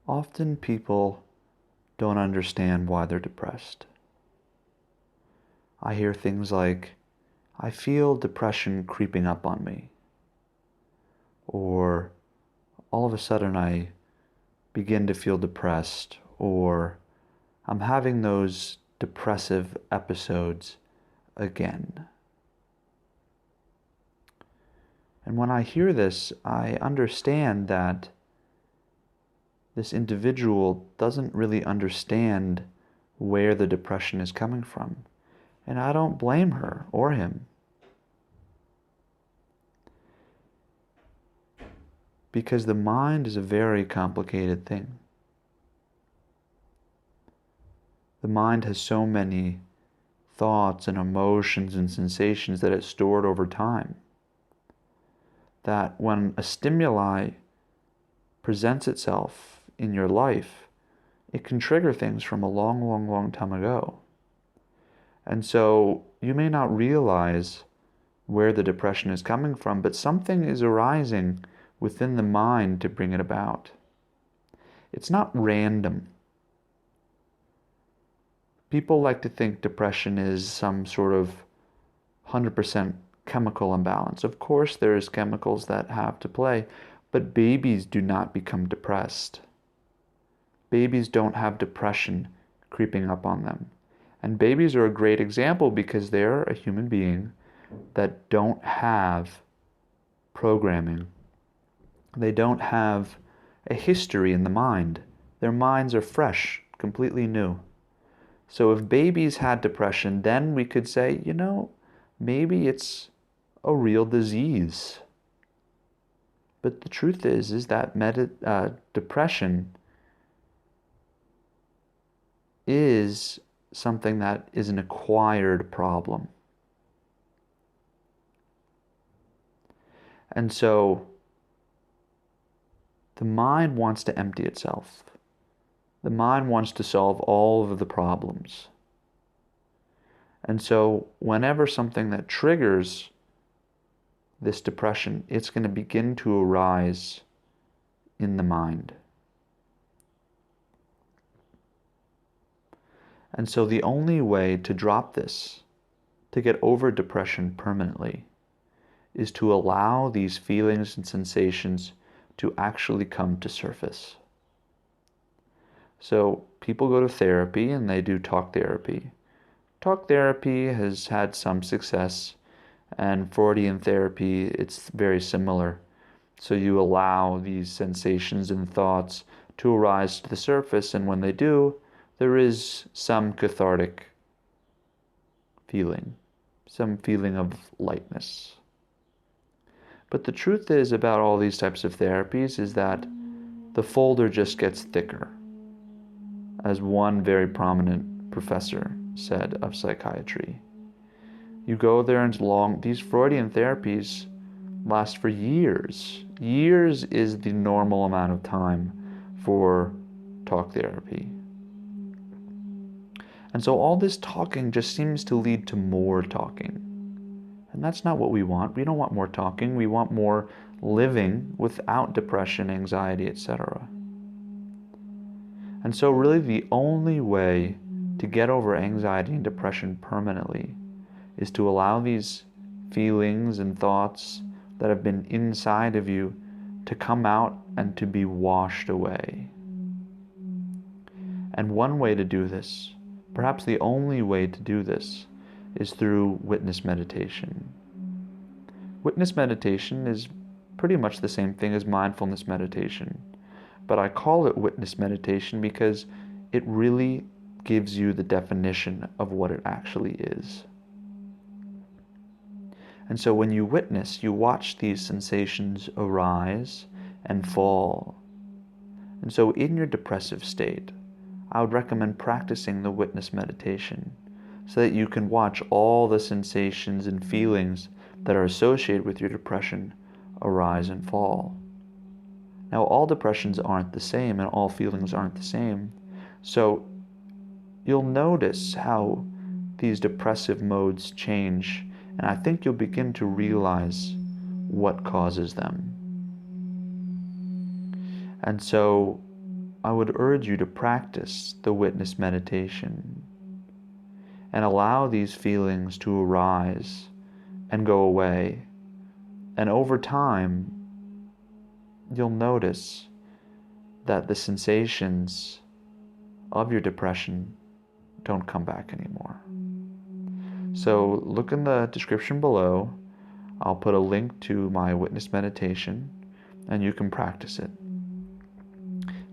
Often people don't understand why they're depressed. I hear things like, I feel depression creeping up on me. Or all of a sudden I begin to feel depressed. Or I'm having those depressive episodes again. And when I hear this, I understand that this individual doesn't really understand where the depression is coming from. And I don't blame her or him. Because the mind is a very complicated thing. The mind has so many thoughts and emotions and sensations that it's stored over time, that when a stimuli presents itself in your life, it can trigger things from a long, long, long time ago. And so you may not realize where the depression is coming from, but something is arising within the mind to bring it about. It's not random. People like to think depression is some sort of 100% chemical imbalance. Of course, there is chemicals that have to play, but babies do not become depressed. Babies don't have depression creeping up on them. And babies are a great example because they're a human being that don't have programming. They don't have a history in the mind. Their minds are fresh, completely new. So if babies had depression, then we could say, maybe it's a real disease. But the truth is that depression is something that is an acquired problem. And so the mind wants to empty itself. The mind wants to solve all of the problems. And so whenever something that triggers this depression, it's going to begin to arise in the mind. And so the only way to drop this, to get over depression permanently, is to allow these feelings and sensations to actually come to surface. So people go to therapy and they do talk therapy. Talk therapy has had some success, and Freudian therapy, it's very similar. So you allow these sensations and thoughts to arise to the surface, and when they do, there is some cathartic feeling, some feeling of lightness. But the truth is about all these types of therapies is that the folder just gets thicker. As one very prominent professor said of psychiatry. You go there and these Freudian therapies last for years. Years is the normal amount of time for talk therapy. And so all this talking just seems to lead to more talking. And that's not what we want. We don't want more talking. We want more living without depression, anxiety, etc. And so really the only way to get over anxiety and depression permanently is to allow these feelings and thoughts that have been inside of you to come out and to be washed away. And one way to do this, perhaps the only way to do this, is through witness meditation. Witness meditation is pretty much the same thing as mindfulness meditation. But I call it witness meditation because it really gives you the definition of what it actually is. And so when you witness, you watch these sensations arise and fall. And so in your depressive state, I would recommend practicing the witness meditation so that you can watch all the sensations and feelings that are associated with your depression arise and fall. Now, all depressions aren't the same and all feelings aren't the same. So you'll notice how these depressive modes change, and I think you'll begin to realize what causes them. And so I would urge you to practice the witness meditation and allow these feelings to arise and go away. And over time, you'll notice that the sensations of your depression don't come back anymore. So look in the description below. I'll put a link to my witness meditation, and you can practice it.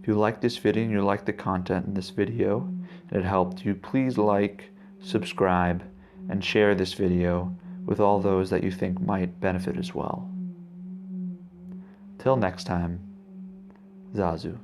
If you like this video and you like the content in this video, and it helped you, please like, subscribe, and share this video with all those that you think might benefit as well. Till next time, Zazoo.